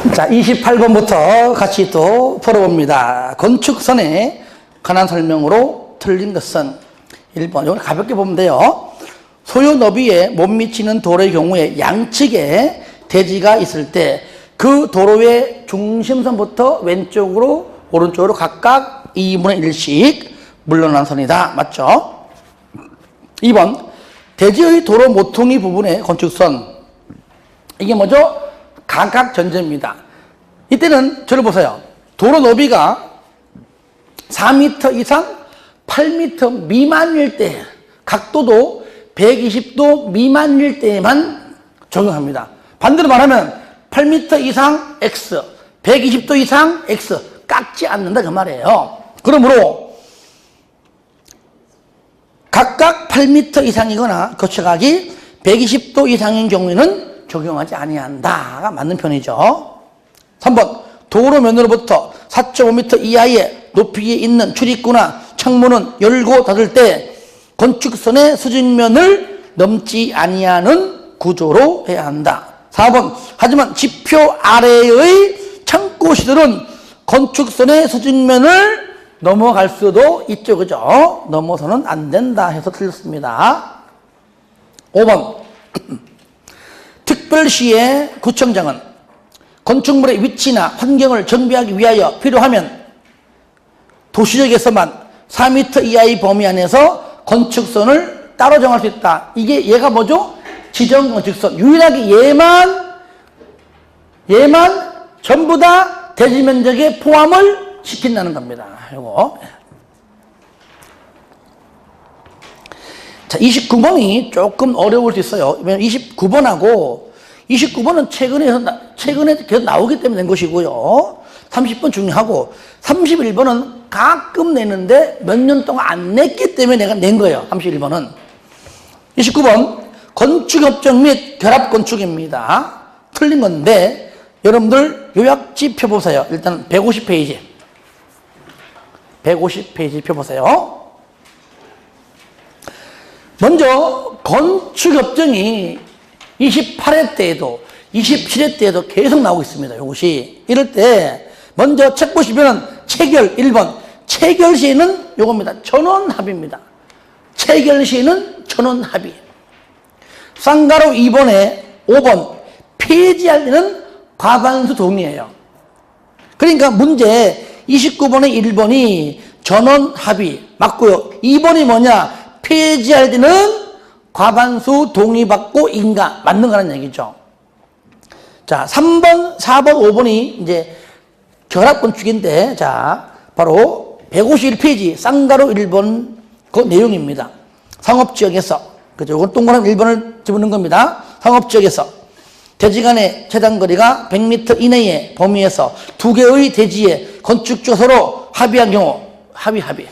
자, 28번부터 같이 또 풀어봅니다. 건축선에 관한 설명으로 틀린 것은 1번. 이걸 가볍게 보면 돼요. 소요 너비에 못 미치는 도로의 경우에 양측에 대지가 있을 때 그 도로의 중심선부터 왼쪽으로 오른쪽으로 각각 2분의 1씩 물러난 선이다. 맞죠? 2번. 대지의 도로 모퉁이 부분의 건축선. 이게 뭐죠? 가각전제입니다. 이때는 저를 보세요. 도로 너비가 4m 이상 8m 미만일 때, 각도도 120도 미만일 때에만 적용합니다. 반대로 말하면 8m 이상 X, 120도 이상 X 깎지 않는다 그 말이에요. 그러므로 각각 8m 이상이거나 거쳐가기 120도 이상인 경우에는 적용하지 아니한다가 맞는 편이죠. 3번. 도로면으로부터 4.5m 이하의 높이에 있는 출입구나 창문은 열고 닫을 때 건축선의 수직면을 넘지 아니하는 구조로 해야 한다. 4번. 하지만 지표 아래의 창고시설은 건축선의 수직면을 넘어갈 수도 있죠. 그죠? 넘어서는 안 된다 해서 틀렸습니다. 5번. 특별시의 구청장은 건축물의 위치나 환경을 정비하기 위하여 필요하면 도시적에서만 4m 이하의 범위 안에서 건축선을 따로 정할 수 있다. 이게 얘가 뭐죠? 지정건축선. 유일하게 얘만 전부 다 대지 면적에 포함을 시킨다는 겁니다. 이거. 자, 29번이 조금 어려울 수 있어요. 왜냐면 29번은 최근에 계속 나오기 때문에 낸 것이고요. 30번 중요하고, 31번은 가끔 내는데 몇 년 동안 안 냈기 때문에 내가 낸 거예요. 31번은. 29번, 건축협정 및 결합건축입니다. 틀린 건데, 여러분들 요약지 펴보세요. 일단 150페이지. 150페이지 펴보세요. 먼저 건축협정이 28회 때에도 27회 때에도 계속 나오고 있습니다. 이것이. 이럴 때 먼저 책 보시면 체결 1번. 체결 시에는 요겁니다. 전원합의입니다. 체결 시에는 전원합의. 쌍가로 2번에 5번. 폐지할 때는 과반수 동의예요. 그러니까 문제 29번의 1번이 전원합의 맞고요. 2번이 뭐냐? 폐지할 때는 과반수 동의받고 인가 맞는 거라는 얘기죠. 자, 3번, 4번, 5번이 이제 결합건축인데, 자, 바로 151페이지 쌍가로 1번 그 내용입니다. 상업지역에서, 그죠? 이건 동그라미 1번을 집어넣은 겁니다. 상업지역에서 대지 간의 재단거리가 100m 이내의 범위에서 두 개의 대지에 건축주가 서로 합의한 경우, 합의.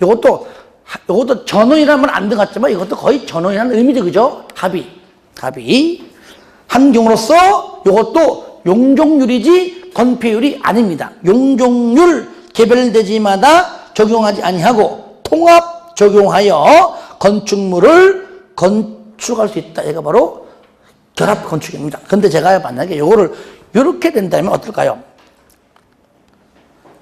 요것도 전원이라면 안 들어갔지만 이것도 거의 전원이라는 의미죠. 그죠? 합의. 한 경우로서 이것도 용적률이지 건폐율이 아닙니다. 용적률 개별 대지마다 적용하지 아니하고 통합 적용하여 건축물을 건축할 수 있다. 얘가 바로 결합 건축입니다. 근데 제가 만약에 요거를 이렇게 된다면 어떨까요?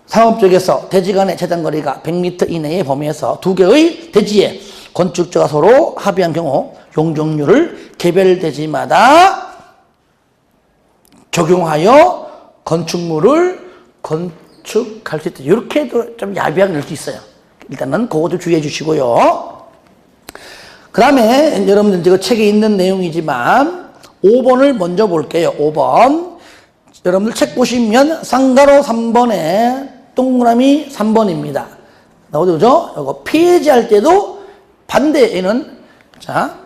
상업적에서 대지 간의 재단거리가 100m 이내의 범위에서 두 개의 대지에 건축주가 서로 합의한 경우 용적률을 개별 대지마다 적용하여 건축물을 건축할 수 있다. 이렇게도 좀 야비하게 낼 수 있어요. 일단은 그거 좀 주의해 주시고요. 그 다음에 여러분들 이거 책에 있는 내용이지만 5번을 먼저 볼게요. 5번. 여러분들 책 보시면 쌍가로 3번에 동그라미 3번입니다. 나오죠? 그죠? 이거 폐지할 때도 반대에는, 자,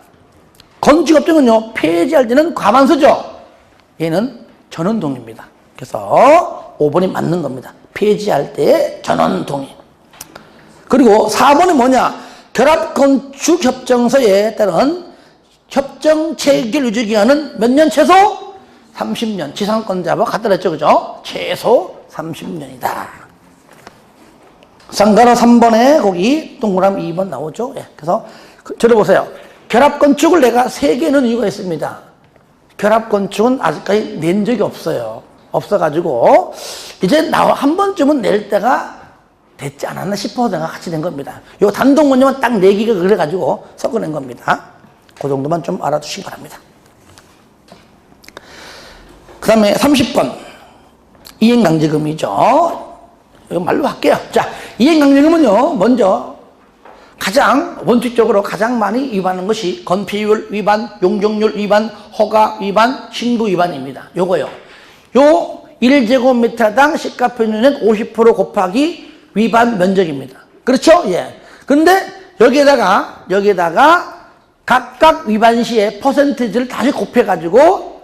건축업종은요, 폐지할 때는 과반수죠. 얘는 전원동의입니다. 그래서 5번이 맞는 겁니다. 폐지할 때 전원동의. 그리고 4번은 뭐냐? 결합건축협정서에 따른 협정 체결 유지 기간은 몇 년 최소? 30년. 지상권자와 같다 그랬죠. 그죠? 최소 30년이다. 쌍가로 3번에 거기 동그라미 2번 나오죠. 예. 그래서 들어보세요. 결합건축을 내가 3개 넣은 이유가 있습니다. 결합건축은 아직까지 낸 적이 없어요. 없어가지고 이제 한 번쯤은 낼 때가 됐지 않았나 싶어서 내가 같이 낸 겁니다. 요 단독 문제만 딱 내기가 그래가지고 섞어낸 겁니다. 그 정도만 좀 알아두시기 바랍니다. 그 다음에 30번 이행강제금이죠. 이거 말로 할게요. 자, 이행강제금은요, 먼저 가장 원칙적으로 가장 많이 위반하는 것이 건폐율 위반, 용적률 위반, 허가 위반, 신고 위반입니다. 요거요. 요 1제곱미터당 시가평균액 50% 곱하기 위반 면적입니다. 그렇죠? 예. 근데 여기에다가 각각 위반 시에 퍼센티지를 다시 곱해가지고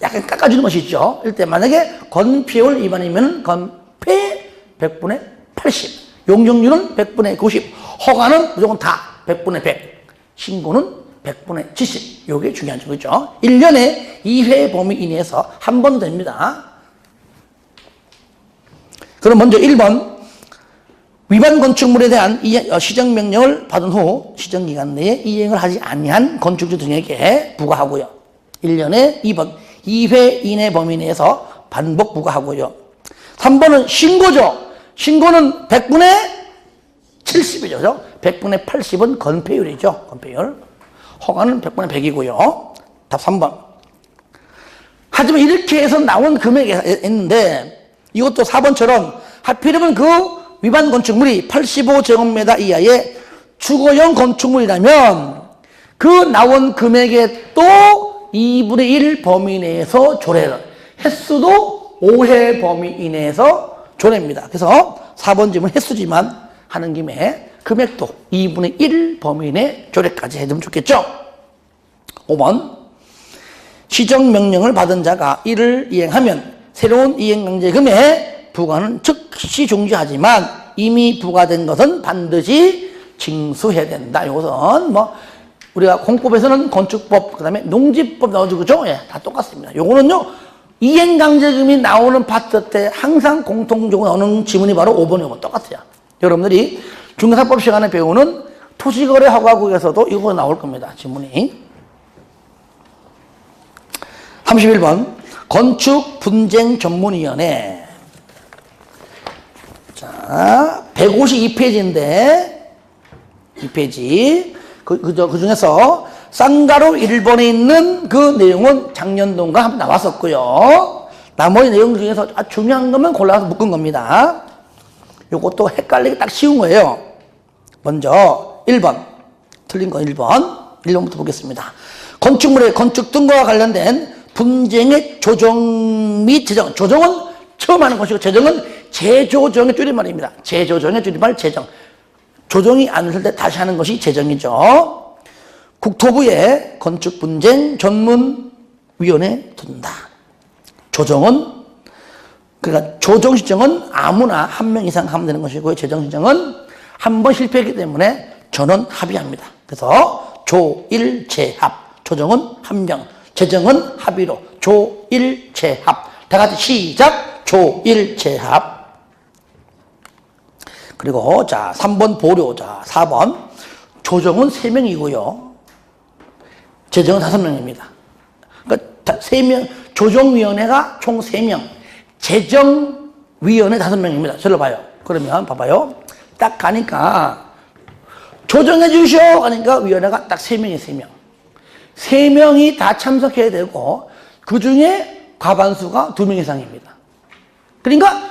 약간 깎아주는 것이 있죠. 일단 만약에 건폐율 위반이면 건폐 100분의 80, 용적률은 100분의 90, 허가는 무조건 다 100분의 100, 신고는 100분의 70. 요게 중요한 거죠. 1년에 2회 범위 이내에서 한 번 됩니다. 그럼 먼저 1번. 위반 건축물에 대한 시정명령을 받은 후 시정기간 내에 이행을 하지 아니한 건축주 등에게 부과하고요. 1년에 2번. 2회 이내 범위 내에서 반복 부과하고요. 3번은 신고죠. 신고는 100분의 70이죠. 100분의 80은 건폐율이죠. 건폐율. 허가는 100분의 100이고요. 답 3번. 하지만 이렇게 해서 나온 금액이 있는데 이것도 4번처럼 하필이면 그 위반 건축물이 85제곱미터 이하의 주거용 건축물이라면 그 나온 금액에 또 2분의 1 범위 내에서 조례를 횟수도 5회 범위 이내에서 조례입니다. 그래서 4번 질문 횟수지만 하는 김에 금액도 2분의 1 범위 내 조례까지 해두면 좋겠죠. 5번 시정명령을 받은 자가 이를 이행하면 새로운 이행강제금에 부과는 즉시 중지하지만 이미 부과된 것은 반드시 징수해야 된다. 이것은 뭐 우리가 공법에서는 건축법, 그 다음에 농지법 나오죠. 그죠? 예, 다 똑같습니다. 요거는요, 이행강제금이 나오는 파트 때 항상 공통적으로 나오는 지문이 바로 5번이고 똑같아요. 여러분들이 중개사법 시간에 배우는 토지거래허가국에서도 이거 나올 겁니다. 지문이. 31번. 건축분쟁전문위원회. 자, 152페이지인데, 이 페이지. 그 중에서 쌍가루 1번에 있는 그 내용은 작년도인가 한번 나왔었고요. 나머지 내용 중에서 아주 중요한 것만 골라서 묶은 겁니다. 요것도 헷갈리기 딱 쉬운 거예요. 먼저 1번. 틀린 건 1번. 1번부터 보겠습니다. 건축물의 건축 등과 관련된 분쟁의 조정 및 제정. 조정은 처음 하는 것이고 제정은 재조정의 줄임말입니다. 재조정의 줄임말 제정. 조정이 안 될 때 다시 하는 것이 제정이죠. 국토부에 건축분쟁전문위원회 둔다. 조정은 그러니까 조정 시정은 아무나 한 명 이상 하면 되는 것이고요. 제정 시정은 한 번 실패했기 때문에 전원 합의합니다. 그래서 조일제합. 조정은 한 명, 제정은 합의로 조일제합. 다 같이 시작. 조일제합. 그리고 자 3번 보료. 자 4번 조정은 3명이고요. 제정은 5명입니다. 그러니까 3명, 조정위원회가 총 3명, 제정위원회 5명입니다. 저를 봐요. 그러면 봐봐요. 딱 가니까 조정해 주시오 하니까 위원회가 딱 3명이 3명. 3명이 다 참석해야 되고 그 중에 과반수가 2명 이상입니다. 그러니까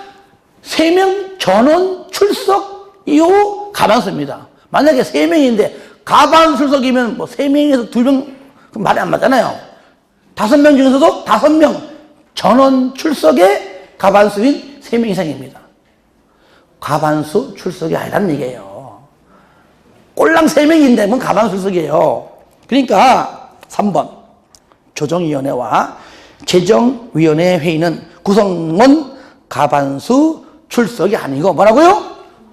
3명 전원 출석 이후 과반수입니다. 만약에 3명인데 과반 출석이면 뭐 3명에서 2명 말이 안 맞잖아요. 5명 중에서도 5명 전원 출석의 과반수인 3명 이상입니다. 과반수 출석이 아니라는 얘기예요. 꼴랑 3명인데 뭔 과반수 출석이에요. 그러니까 3번 조정위원회와 제정위원회 회의는 구성원 과반수 출석이 아니고 뭐라고요?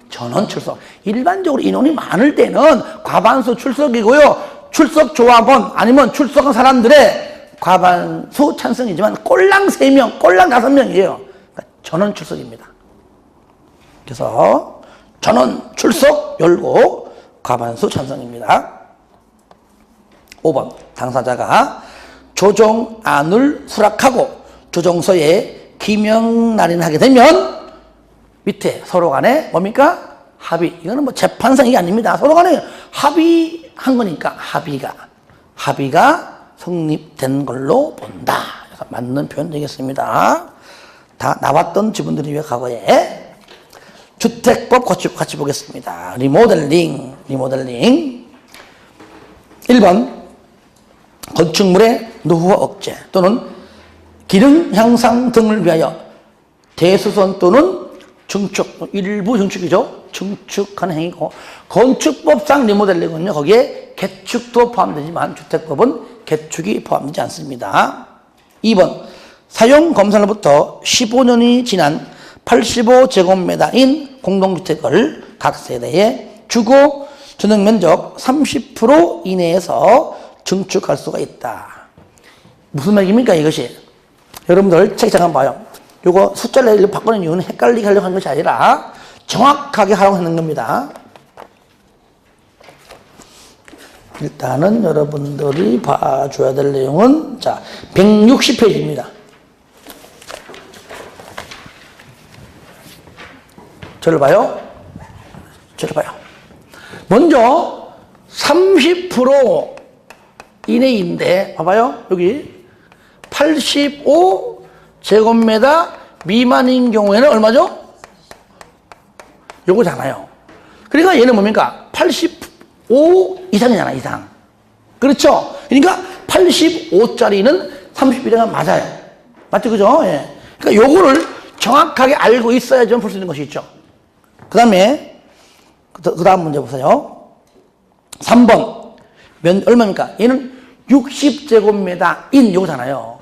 전원 출석. 일반적으로 인원이 많을 때는 과반수 출석이고요. 출석 조합원 아니면 출석한 사람들의 과반수 찬성이지만 꼴랑 3명, 꼴랑 5명이에요. 그러니까 전원 출석입니다. 그래서 전원 출석 열고 과반수 찬성입니다. 5번 당사자가 조정안을 수락하고 조정서에 기명 날인하게 되면 밑에 서로 간에 뭡니까? 합의. 이거는 뭐 재판상이 아닙니다. 서로 간에 합의한 거니까 합의가 성립된 걸로 본다. 그래서 맞는 표현 되겠습니다. 다 나왔던 지분들이 왜 과거에 주택법 같이 보겠습니다. 리모델링. 1번 건축물의 노후화 억제 또는 기능 향상 등을 위하여 대수선 또는 증축, 일부 증축이죠. 증축하는 행위고, 건축법상 리모델링은요 거기에 개축도 포함되지만 주택법은 개축이 포함되지 않습니다. 2번 사용 검사로부터 15년이 지난 85제곱미터인 공동주택을 각 세대에 주거 전용 면적 30% 이내에서 증축할 수가 있다. 무슨 말입니까 이것이? 여러분들 책 잠깐 봐요. 요거 숫자를 바꾸는 이유는 헷갈리게 하려고 하는 것이 아니라 정확하게 하라고 하는 겁니다. 일단은 여러분들이 봐줘야 될 내용은 자 160페이지입니다. 저를 봐요. 먼저 30% 이내인데 봐봐요. 여기 85제곱미터 미만인 경우에는 얼마죠? 요거잖아요. 그러니까 얘는 뭡니까? 85 이상이잖아, 이상. 그렇죠? 그러니까 85짜리는 31회가 맞아요. 맞죠? 그죠? 예. 그러니까 요거를 정확하게 알고 있어야지 볼 수 있는 것이 있죠. 그 다음에, 그 다음 문제 보세요. 3번. 얼마입니까? 얘는 60제곱미터인 요거잖아요.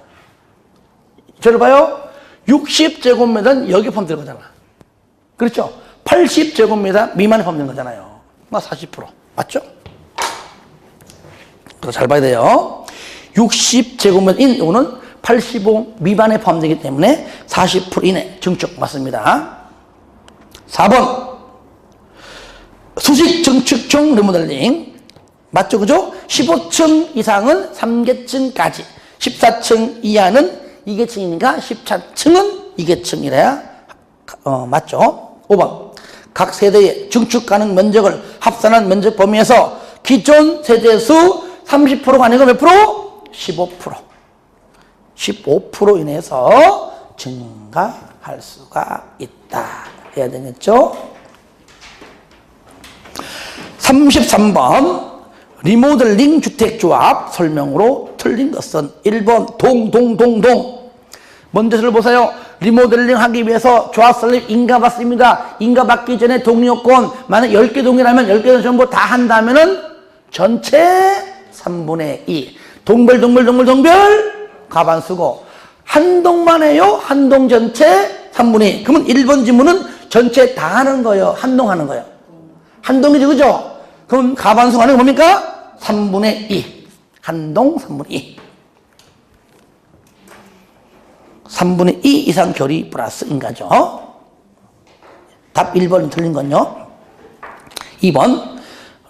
저를 봐요. 60제곱미터는 여기 포함되는 거잖아. 그렇죠? 80제곱미터 미만에 포함되는 거잖아요. 40%. 맞죠? 잘 봐야 돼요. 60제곱미터인 요거는 85 미만에 포함되기 때문에 40% 이내 증축 맞습니다. 4번. 수직 증축형 리모델링. 맞죠? 그죠? 15층 이상은 3계층까지, 14층 이하는 2계층이니까 14층은 2계층이래야 맞죠? 5번. 각 세대의 증축 가능 면적을 합산한 면적 범위에서 기존 세대수 30%가 아니고 몇 프로? 15%. 15% 이내에서 증가할 수가 있다. 해야 되겠죠? 33번. 리모델링 주택조합 설명으로 틀린 것은 1번 동동동동. 먼저를 보세요. 리모델링 하기 위해서 조합 설립 인가 받습니다. 인가 받기 전에 동의요건 만약 10개 동의라면 10개는 전부 다 한다면은 전체 3분의 2. 동별 과반수고 한 동만 해요. 한 동 전체 3분의 2. 그러면 1번 지문은 전체 다 하는 거예요. 한 동 하는 거예요. 한 동이죠. 그죠? 그럼 과반수가 하는 게 뭡니까? 3분의 2. 한 동 3분의 2. 3분의 2 이상 결의 플러스 인가죠. 답 1번이 틀린 건요. 2번.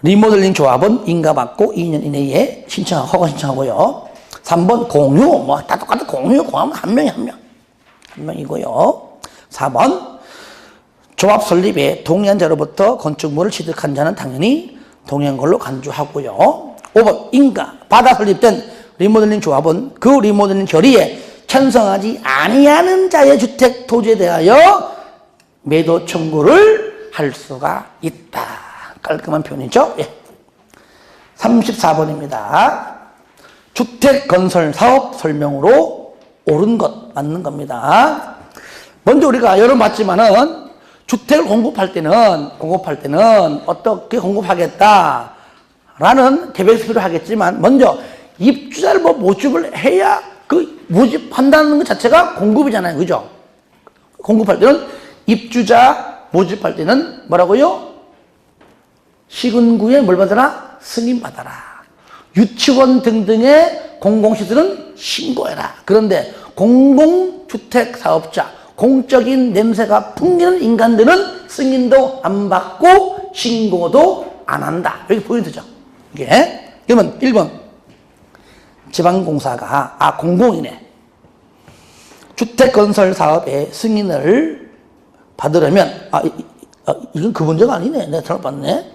리모델링 조합은 인가받고 2년 이내에 허가 신청하고요. 3번 공유. 다 똑같아. 공유하면 한 명이고요. 4번. 조합 설립에 동의한 자로부터 건축물을 취득한 자는 당연히 동의한 걸로 간주하고요. 5번 인가 받아 설립된 리모델링 조합은 그 리모델링 결의에 찬성하지 아니하는 자의 주택 토지에 대하여 매도 청구를 할 수가 있다. 깔끔한 표현이죠. 예. 34번입니다. 주택 건설 사업 설명으로 옳은 것 맞는 겁니다. 먼저 우리가 여러 봤지만은 주택을 공급할 때는 어떻게 공급하겠다라는 계획이 필요하겠지만 먼저 입주자를 모집을 해야 그 모집한다는 것 자체가 공급이잖아요. 그죠? 공급할 때는 입주자 모집할 때는 뭐라고요? 시군구에 뭘 받아라? 승인받아라. 유치원 등등의 공공시설은 신고해라. 그런데 공공주택 사업자 공적인 냄새가 풍기는 인간들은 승인도 안 받고 신고도 안 한다. 여기 포인트죠. 이게. 그러면 1번. 지방공사가, 공공이네. 주택건설사업의 승인을 받으려면, 이건 그 문제가 아니네. 내가 잘못 봤네.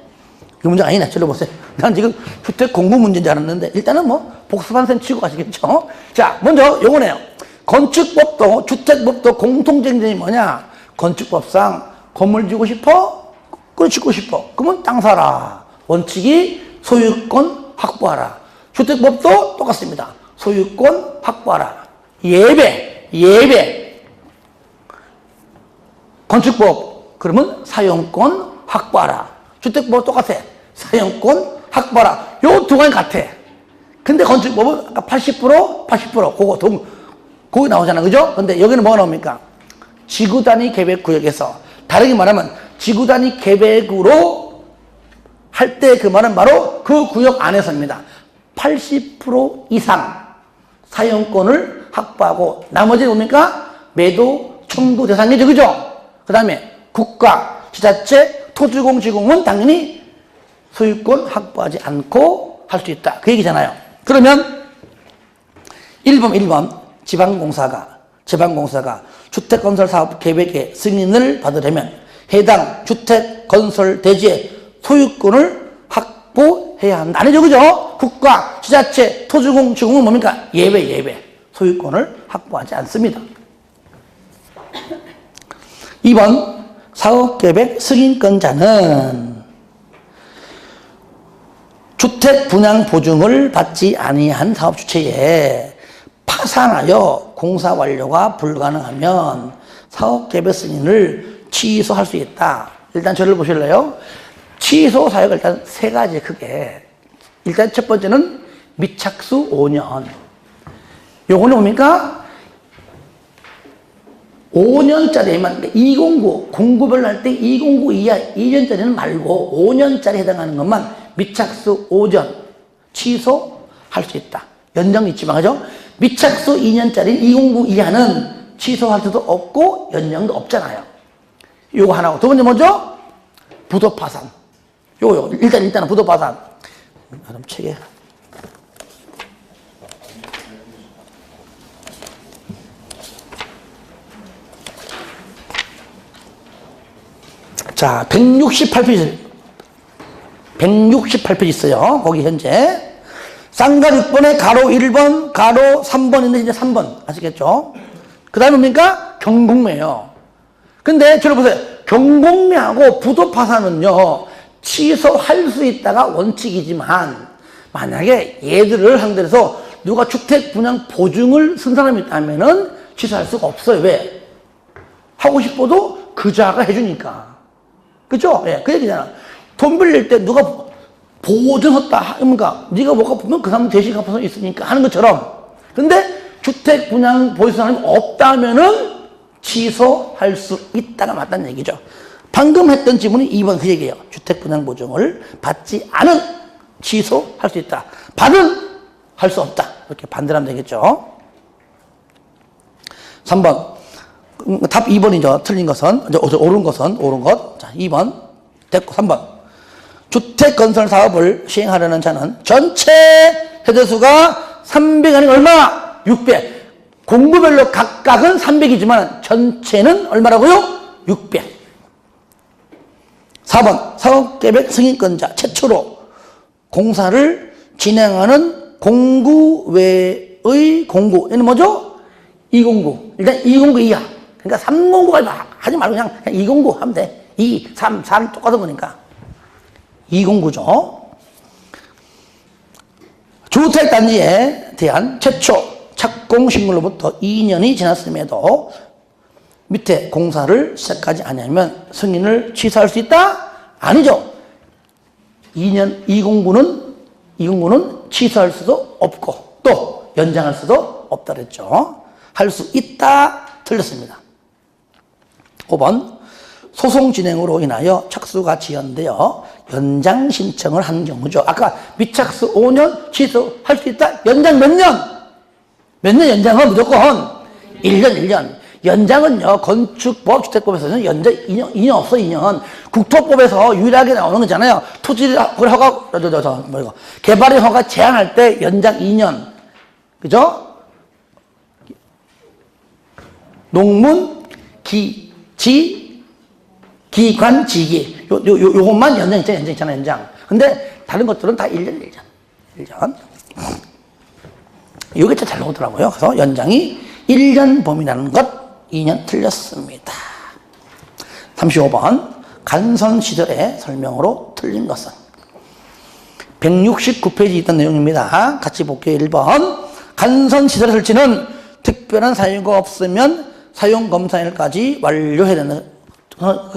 그 문제가 아니네. 들어보세요. 난 지금 주택 공부 문제인 줄 알았는데, 일단은 뭐, 복습한 셈 치고 가시겠죠? 자, 먼저 요거네요. 건축법도, 주택법도 공통쟁점이 뭐냐? 건축법상 건물 지고 싶어? 그래, 짓고 싶어. 그러면 땅 사라. 원칙이 소유권 확보하라. 주택법도 똑같습니다. 소유권 확보하라. 예배. 건축법, 그러면 사용권 확보하라. 주택법 똑같아. 사용권 확보하라. 요 두 가지 같아. 근데 건축법은 아까 80%, 그거 나오잖아. 그죠? 근데 여기는 뭐가 나옵니까? 지구단위 계획구역에서, 다르게 말하면 지구단위 계획으로 할 때 그 말은 바로 그 구역 안에서입니다. 80% 이상 사용권을 확보하고, 나머지는 뭡니까? 매도 청구 대상이죠. 그죠? 그 다음에 국가, 지자체, 토지공시공은 당연히 소유권 확보하지 않고 할 수 있다. 그 얘기잖아요. 그러면 1번 지방공사가 주택건설사업 계획의 승인을 받으려면 해당 주택건설 대지의 소유권을 확보해야 한다. 아니죠, 그죠? 국가, 지자체, 토지공시공은 뭡니까? 예외. 소유권을 확보하지 않습니다. 2번 사업계획 승인권자는 주택 분양 보증을 받지 아니한 사업 주체에 파산하여 공사 완료가 불가능하면 사업계획 승인을 취소할 수 있다. 일단 저를 보실래요? 취소 사유가 일단 세 가지 크게. 일단 첫 번째는 미착수 5년. 요거는 뭡니까? 5년짜리만, 209, 공구별로 할 때 209 이하 2년짜리는 말고 5년짜리 해당하는 것만 미착수 5전 취소할 수 있다. 연장 있지만, 그죠? 미착수 2년짜리 209 이하는 취소할 수도 없고 연장도 없잖아요. 요거 하나고, 두 번째 뭐죠? 부도파산. 요거 일단은 부도파산. 그럼 책에. 자, 168페이지 있어요. 거기 현재. 쌍가 6번에 가로 1번, 가로 3번 있는데 이제 3번. 아시겠죠? 그 다음에 뭡니까? 경공매요. 근데 저를 보세요. 경공매하고 부도파산은요, 취소할 수 있다가 원칙이지만, 만약에 얘들을 상대로 누가 주택 분양 보증을 쓴 사람이 있다면은 취소할 수가 없어요. 왜? 하고 싶어도 그자가 해주니까. 그죠? 예, 그 얘기잖아. 돈 빌릴 때 누가 보증했다. 그러니까 네가 못 갚으면 그 사람 대신 갚을 수 있으니까 하는 것처럼. 근데 주택 분양 보증 사람이 없다면은 취소할 수 있다가 맞다는 얘기죠. 방금 했던 지문이 2번 그 얘기예요. 주택 분양 보증을 받지 않은 취소할 수 있다. 받은 할 수 없다. 이렇게 반대로 하면 되겠죠. 3번. 답 2번이죠. 틀린 것은, 옳은 것. 자, 2번. 됐고, 3번. 주택건설 사업을 시행하려는 자는 전체 세대수가 300 아니면 얼마? 600. 공부별로 각각은 300이지만 전체는 얼마라고요? 600. 4번. 사업계획 승인권자 최초로 공사를 진행하는 공구외의 공구. 얘는 뭐죠? 209. 일단 209 이하. 그러니까 309까지 하지 말고 그냥 209 하면 돼. 2, 3, 4는 똑같은 거니까. 209죠. 주택단지에 대한 최초 착공 신고로부터 2년이 지났음에도 밑에 공사를 시작하지 않으면 승인을 취소할 수 있다? 아니죠. 209는 취소할 수도 없고 또 연장할 수도 없다 그랬죠. 할 수 있다. 틀렸습니다. 5번. 소송 진행으로 인하여 착수가 지연되어 연장 신청을 한 경우죠. 아까 미착수 5년 취소할 수 있다. 연장 몇 년? 몇 년 연장은 무조건 1년. 연장은요, 건축법, 주택법에서는 연장 2년 없어, 2년. 국토법에서 유일하게 나오는 거잖아요. 토지 허가, 개발의 허가 제한할 때 연장 2년. 그죠? 농문, 기, 지, 기관, 지기. 요것만 연장 있잖아, 연장. 근데 다른 것들은 다 1년. 요게 잘 나오더라고요. 그래서 연장이 1년 범위라는 것 2년 틀렸습니다. 35번 간선 시절의 설명으로 틀린 것은 169페이지 있던 내용입니다. 같이 볼게요. 1번 간선 시설의 설치는 특별한 사유가 없으면 사용검사일까지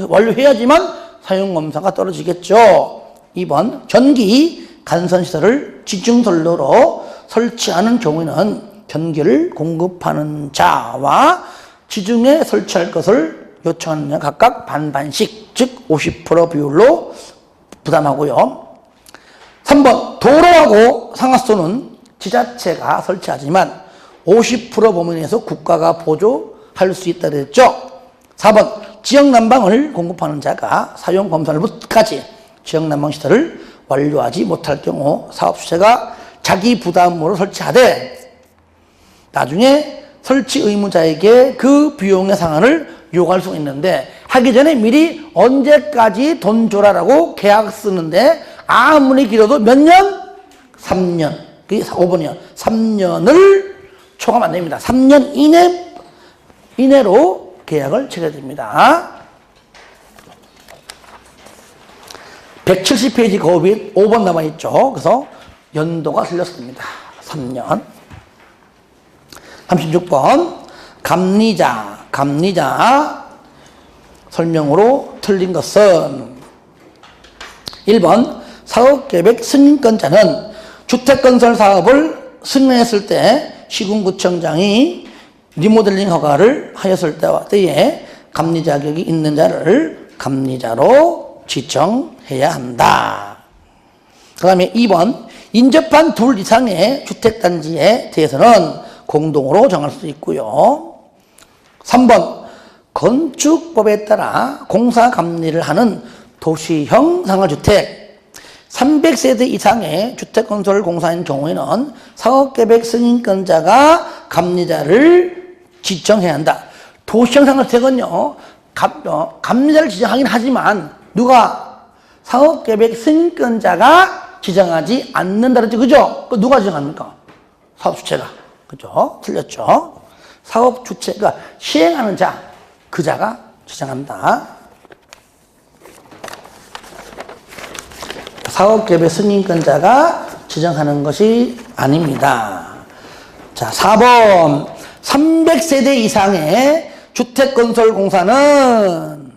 완료해야지만 사용검사가 떨어지겠죠. 2번 전기 간선시설을 지중선로로 설치하는 경우에는 전기를 공급하는 자와 지중에 설치할 것을 요청하는 자 각각 반반씩, 즉 50% 비율로 부담하고요. 3번 도로하고 상하수도는 지자체가 설치하지만 50% 범위내에서 국가가 보조할 수 있다 그랬죠. 4번 지역난방을 공급하는 자가 사용검사일부까지 지역난방시설을 완료하지 못할 경우 사업주체가 자기 부담으로 설치하되 나중에 설치 의무자에게 그 비용의 상한을 요구할 수 있는데 하기 전에 미리 언제까지 돈 줘라라고 계약 쓰는데 아무리 길어도 몇 년? 3년. 그게 5번이요. 3년을 초과하면 안 됩니다. 3년 이내로 계약을 체결해야 됩니다. 170페이지 거업이 5번 남아있죠. 그래서 연도가 틀렸습니다. 3년. 36번 감리자 설명으로 틀린 것은 1번 사업계획 승인권자는 주택건설 사업을 승인했을 때 시군구청장이 리모델링 허가를 하였을 때에 감리 자격이 있는 자를 감리자로 지정해야 한다. 그 다음에 2번 인접한 둘 이상의 주택단지에 대해서는 공동으로 정할 수 있고요. 3번 건축법에 따라 공사감리를 하는 도시형 상가주택 300세대 이상의 주택건설 공사인 경우에는 사업계획 승인권자가 감리자를 지정해야 한다. 도시형 상가주택은요 감리자를 지정하긴 하지만 누가 사업계획 승인권자가 지정하지 않는다 그랬죠. 그죠? 누가 지정합니까? 사업주체가. 그죠? 틀렸죠? 사업주체가 시행하는 자, 그 자가 지정한다. 사업계획 승인권자가 지정하는 것이 아닙니다. 자, 4번 300세대 이상의 주택건설공사는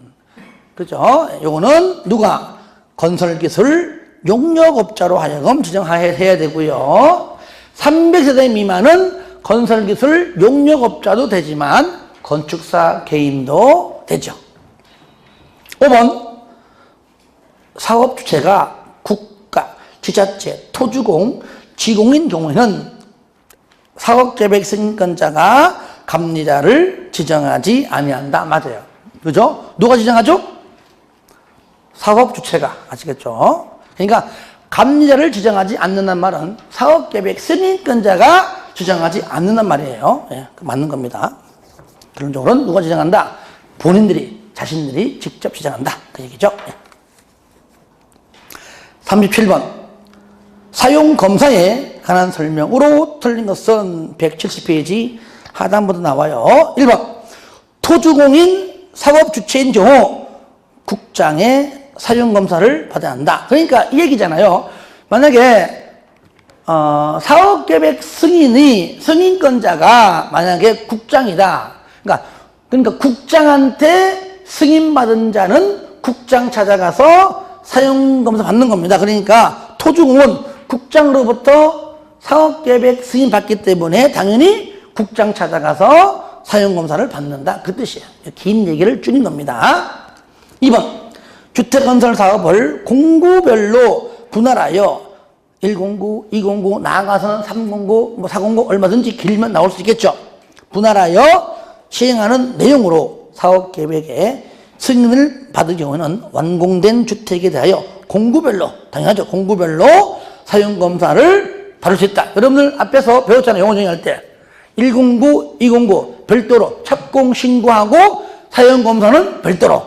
그죠? 요거는 누가 건설기술 용역업자로 하여금 지정해야 되고요. 300세대 미만은 건설기술 용역업자도 되지만 건축사 개인도 되죠. 5번 사업주체가 국가, 지자체, 토주공, 지공인 경우에는 사업계획 승인권자가 감리자를 지정하지 아니한다. 맞아요. 그죠? 누가 지정하죠? 사업주체가. 아시겠죠? 그러니까 감리자를 지정하지 않는단 말은 사업계획 승인권자가 지정하지 않는단 말이에요. 예, 맞는 겁니다. 결론적으로는 누가 지정한다? 본인들이, 자신들이 직접 지정한다. 그 얘기죠. 예. 37번 사용검사에 관한 설명으로 틀린 것은 170페이지 하단부터 나와요. 1번 토주공인 사업주체인 경우 국장의 사용검사를 받아야 한다. 그러니까 이 얘기잖아요. 만약에 사업계획 승인권자가 만약에 국장이다. 그러니까 국장한테 승인받은 자는 국장 찾아가서 사용검사 받는 겁니다. 그러니까 토주공은 국장으로부터 사업계획 승인 받기 때문에 당연히 국장 찾아가서 사용검사를 받는다. 그 뜻이에요. 긴 얘기를 줄인 겁니다. 2번 주택건설 사업을 공구별로 분할하여 1공구, 2공구, 나아가서는 3공구, 4공구 얼마든지 길면 나올 수 있겠죠. 분할하여 시행하는 내용으로 사업계획에 승인을 받을 경우에는 완공된 주택에 대하여 공구별로, 당연하죠. 공구별로 사용검사를 받을 수 있다. 여러분들 앞에서 배웠잖아요. 용어 정의할 때. 109, 209 별도로 착공 신고하고 사용 검사는 별도로.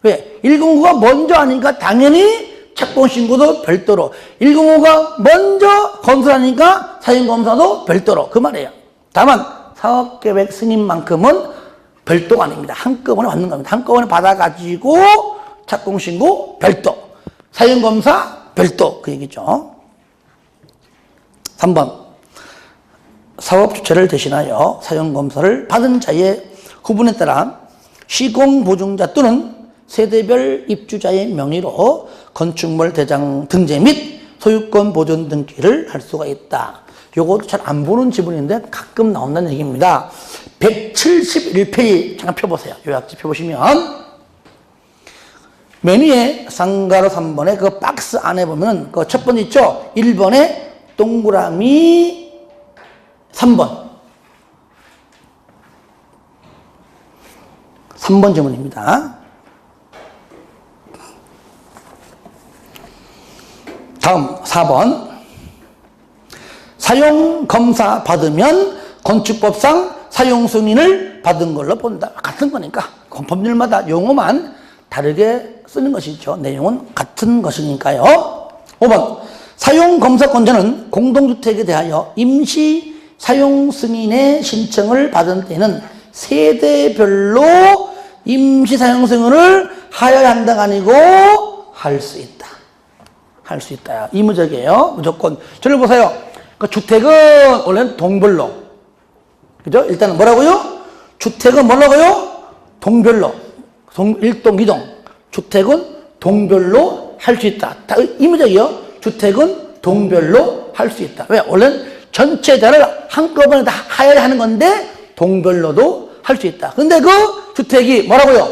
왜? 109가 먼저 하니까 당연히 착공 신고도 별도로. 109가 먼저 검사하니까 사용 검사도 별도로. 그 말이에요. 다만 사업계획 승인만큼은 별도가 아닙니다. 한꺼번에 받는 겁니다. 한꺼번에 받아가지고 착공 신고 별도, 사용 검사 별도. 그 얘기죠. 3번. 사업 주체를 대신하여 사용 검사를 받은 자의 구분에 따라 시공 보증자 또는 세대별 입주자의 명의로 건축물 대장 등재 및 소유권 보존 등기를 할 수가 있다. 요것도 잘 안 보는 지문인데 가끔 나온다는 얘기입니다. 171페이지 잠깐 펴보세요. 요약지 펴보시면 맨 위에 쌍가로 3번에 그 박스 안에 보면 그 첫 번째 있죠? 1번에 동그라미 3번. 3번 지문입니다. 다음 4번. 사용 검사 받으면 건축법상 사용 승인을 받은 걸로 본다. 같은 거니까 법률마다 용어만 다르게 쓰는 것이죠. 내용은 같은 것이니까요. 5번. 사용 검사권자는 공동주택에 대하여 임시 사용 승인의 신청을 받은 때는 세대별로 임시 사용 승인을 하여야 한다가 아니고 할 수 있다. 할 수 있다. 의무적이에요. 무조건. 저를 보세요. 그 주택은 원래는 동별로. 그죠? 일단은 뭐라고요? 주택은 뭐라고요? 동별로. 1동, 2동. 주택은 동별로 할 수 있다. 다 의무적이요. 주택은 동별로 할 수 있다. 왜? 원래는 전체자를 한꺼번에 다 하여야 하는 건데 동별로도 할 수 있다. 근데 그 주택이 뭐라고요?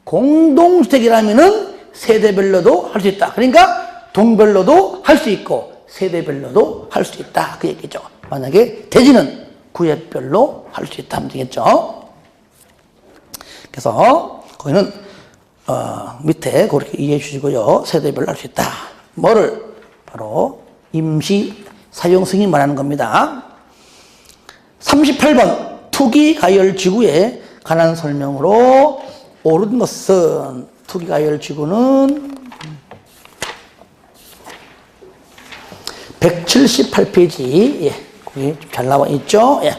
공동주택이라면은 세대별로도 할 수 있다. 그러니까 동별로도 할 수 있고 세대별로도 할 수 있다. 그 얘기죠. 만약에 대지는 구역별로 할 수 있다 하면 되겠죠. 그래서 거기는 밑에 그렇게 이해해 주시고요. 세대별로 할 수 있다. 뭐를? 바로 임시 사용 승인 말하는 겁니다. 38번 투기가열지구에 관한 설명으로 옳은 것은 투기가열지구는 178페이지 예, 거기 잘 나와 있죠. 예.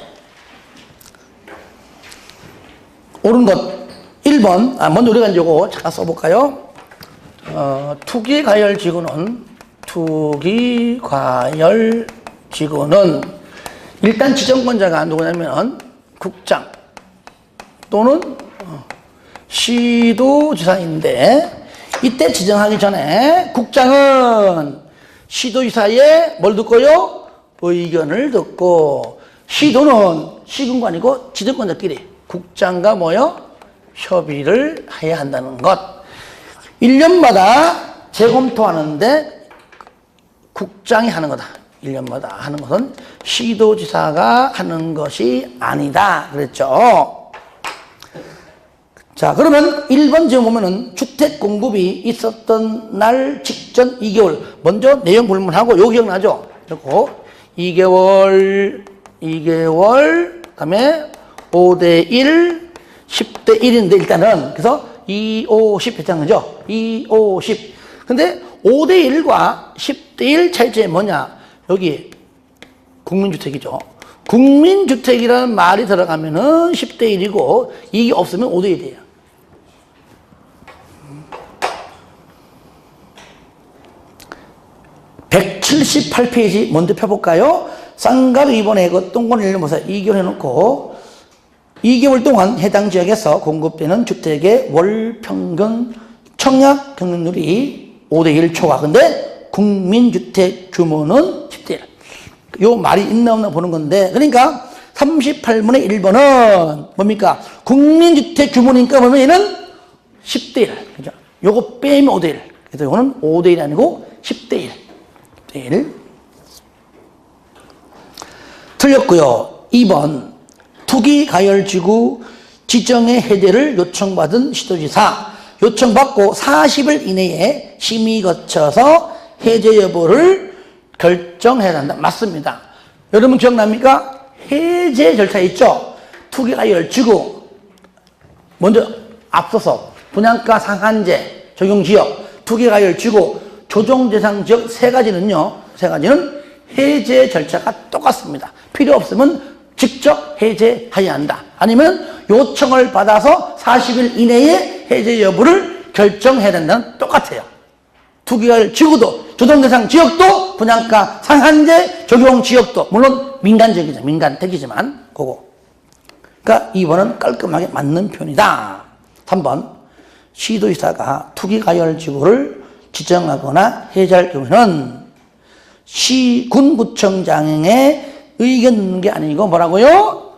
옳은 것 1번 먼저 우리가 이제 이거 잠깐 써볼까요? 투기과열지구는 일단 지정권자가 누구냐면 국장 또는 시도지사인데 이때 지정하기 전에 국장은 시도지사의 뭘 듣고요? 의견을 듣고 시도는 시군관이고 지정권자끼리 국장과 뭐요? 협의를 해야 한다는 것. 1년마다 재검토하는데 국장이 하는 거다. 1년마다 하는 것은 시도지사가 하는 것이 아니다. 그랬죠. 자, 그러면 1번 지금 보면은 주택 공급이 있었던 날 직전 2개월. 먼저 내용 불문하고 요 기억나죠? 그리고 2개월, 그 다음에 5대1, 10대1인데 일단은 그래서 2, 5, 10 했다는 거죠. 2, 5, 10. 근데 5대1과 10대1 차이점이 뭐냐? 여기 국민주택이죠. 국민주택이라는 말이 들어가면은 10대1이고 이게 없으면 5대1이에요. (178페이지) 먼저 펴볼까요? 쌍가루 2번에 그 동그라미 읽어보세요. 2개월 해놓고 2개월 동안 해당 지역에서 공급되는 주택의 월 평균 청약 경쟁률이 5대1 초과. 근데 국민주택 규모는 10대1. 요 말이 있나 없나 보는 건데, 그러니까 38분의 1번은 뭡니까? 국민주택 규모니까 보면 얘는 10대1. 그죠? 요거 빼면 5대1. 그래서 요거는 5대1이 아니고 10대1. 10대1. 틀렸고요. 2번. 투기가열지구 지정의 해제를 요청받은 시도지사. 요청받고 40일 이내에 심의 거쳐서 해제 여부를 결정해야 한다. 맞습니다. 여러분 기억납니까? 해제 절차 있죠? 투기가율 지구 먼저 앞서서 분양가 상한제 적용지역, 투기가율 지구, 조정대상지역 세 가지는 해제 절차가 똑같습니다. 필요 없으면 직접 해제해야 한다. 아니면 요청을 받아서 40일 이내에 해제 여부를 결정해야 된다는 똑같아요. 투기가율 지구도, 조정대상 지역도, 분양가 상한제 적용 지역도, 물론 민간적이죠. 민간택이지만 그거. 그러니까 2번은 깔끔하게 맞는 표현이다. 3번, 시도지사가 투기가율 지구를 지정하거나 해제할 경우에는 시군구청장의 의견 듣는 게 아니고 뭐라고요?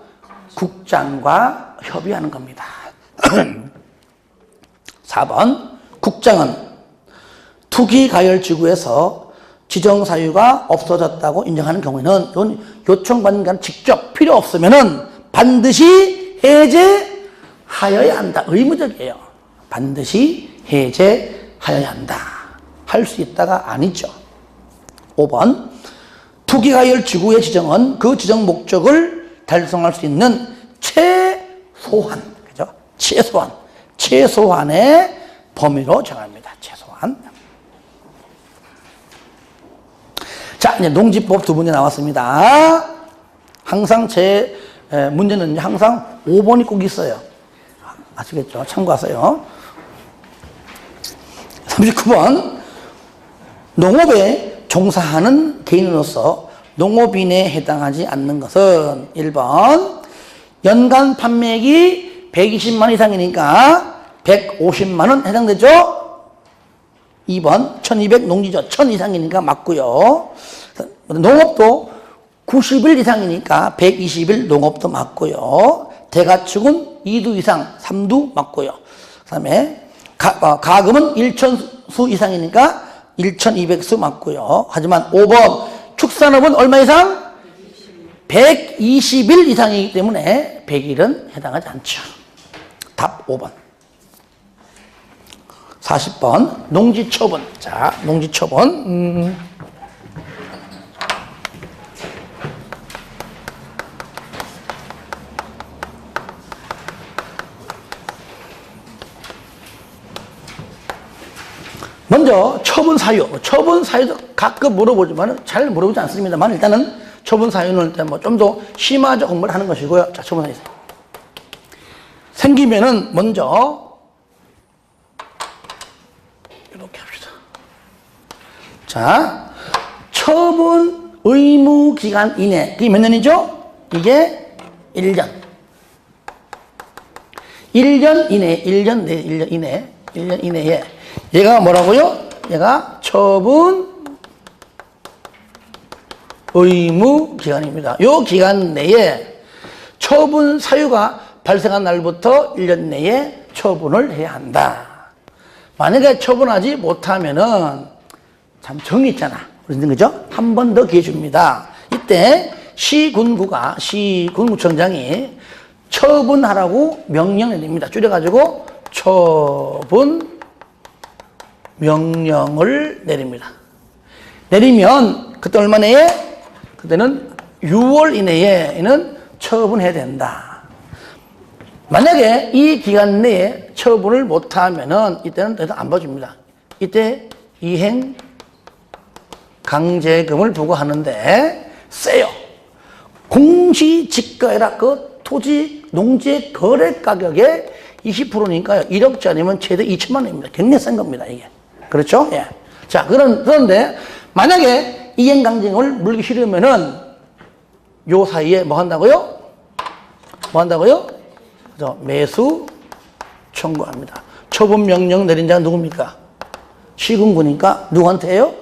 국장과 협의하는 겁니다. 4번, 국장은 투기가열지구에서 지정사유가 없어졌다고 인정하는 경우에는 요청받는 게 직접 필요 없으면은 반드시 해제하여야 한다. 의무적이에요. 반드시 해제하여야 한다. 할 수 있다가 아니죠. 5번, 투기가열지구의 지정은 그 지정 목적을 달성할 수 있는 최소한, 그죠? 최소한의 범위로 정합니다. 최소한. 자, 이제 농지법 두 문제 나왔습니다. 항상 제 문제는 항상 5번이 꼭 있어요. 아시겠죠? 참고하세요. 39번. 농업에 종사하는 개인으로서 농업인에 해당하지 않는 것은 1번 연간 판매액이 120만 이상이니까 150만 원 해당되죠? 2번 1200 농지죠. 1000 이상이니까 맞고요. 농업도 90일 이상이니까 120일 농업도 맞고요. 대가축은 2두 이상 3두 맞고요. 그 다음에 가금은 1000수 이상이니까 1200수 맞고요. 하지만 5번 축산업은 얼마 이상? 120일 이상이기 때문에 100일은 해당하지 않죠. 답 5번. 40번 농지처분. 자, 농지처분. 먼저 처분 사유도 가끔 물어보지만 잘 물어보지 않습니다만 일단은 처분 사유는 일단 좀 더 심화적 공부를 하는 것이고요. 자, 처분 사유 생기면은 먼저 이렇게 합시다. 자, 처분 의무 기간 이내. 이게 몇 년이죠? 이게 1년. 1년 이내에 얘가 뭐라고요? 얘가 처분 의무 기간입니다. 이 기간 내에 처분 사유가 발생한 날부터 1년 내에 처분을 해야 한다. 만약에 처분하지 못하면은 참 정이 있잖아. 그죠? 한 번 더 기회 줍니다. 이때 시군구청장이 처분하라고 명령을 내립니다. 줄여가지고 처분 명령을 내립니다. 내리면 그때 얼마 내에? 그때는 6월 이내에는 처분해야 된다. 만약에 이 기간 내에 처분을 못하면은 이때는 더 이상 안 봐줍니다. 이때 이행 강제금을 부과하는데 세요. 공시지가에라 그 토지 농지 거래 가격의 20%니까요. 1억짜리면 최대 2천만 원입니다. 굉장히 센 겁니다, 이게. 그렇죠? 예. 자, 그런데 만약에 이행강제금을 물기 싫으면은 요 사이에 뭐 한다고요? 그래서 매수 청구합니다. 처분 명령 내린 자가 누굽니까? 시군구니까 누구한테 해요?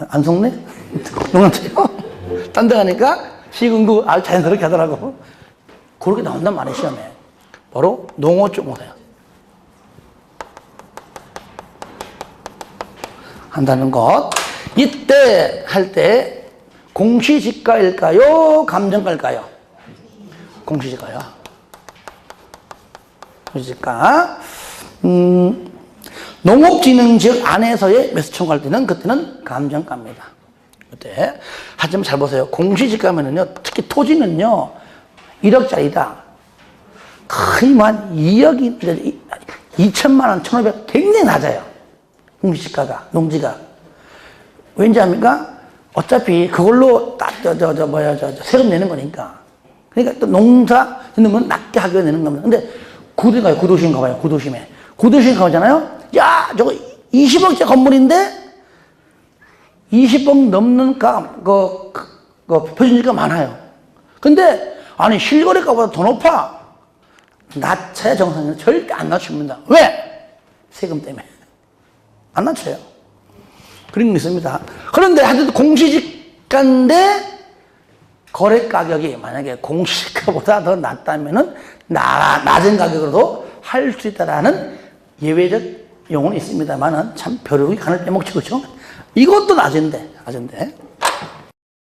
안 속네? 누구한테요? 딴 데 가니까 시군구 자연스럽게 하더라고. 그렇게 나온단 말이에요, 시험에. 바로 농어조무사요. 한다는 것. 이때 할 때 공시지가일까요? 감정가일까요? 공시지가요. 공시지가. 농업진흥지역 안에서의 매수 청구할 때는 그때는 감정가입니다. 그때. 하지만 잘 보세요. 공시지가면은요, 특히 토지는요, 1억짜리다. 거의 한 2억이, 2천만 원, 1,500, 굉장히 낮아요. 공시지가가, 농지가. 왠지 압니까? 어차피 그걸로 딱, 세금 내는 거니까. 그러니까 또 농사 짓는 건 낮게 하게 내는 겁니다. 근데 구도심 가요, 구도심 가봐요, 구도심에. 구도심 가잖아요? 야, 저거 20억짜리 건물인데 20억 넘는 표준지가 많아요. 근데, 아니, 실거래가보다 더 높아. 낮춰야 정상이에요. 절대 안 낮춥니다. 왜? 세금 때문에. 안 낮춰요. 그런 게 있습니다. 그런데 하여튼 공시지가인데 거래 가격이 만약에 공시지가보다 더 낮다면은 낮은 가격으로도 할 수 있다라는 예외적 용어는 있습니다만은 참 벼룩이 간을 빼먹지, 그죠? 이것도 낮은데.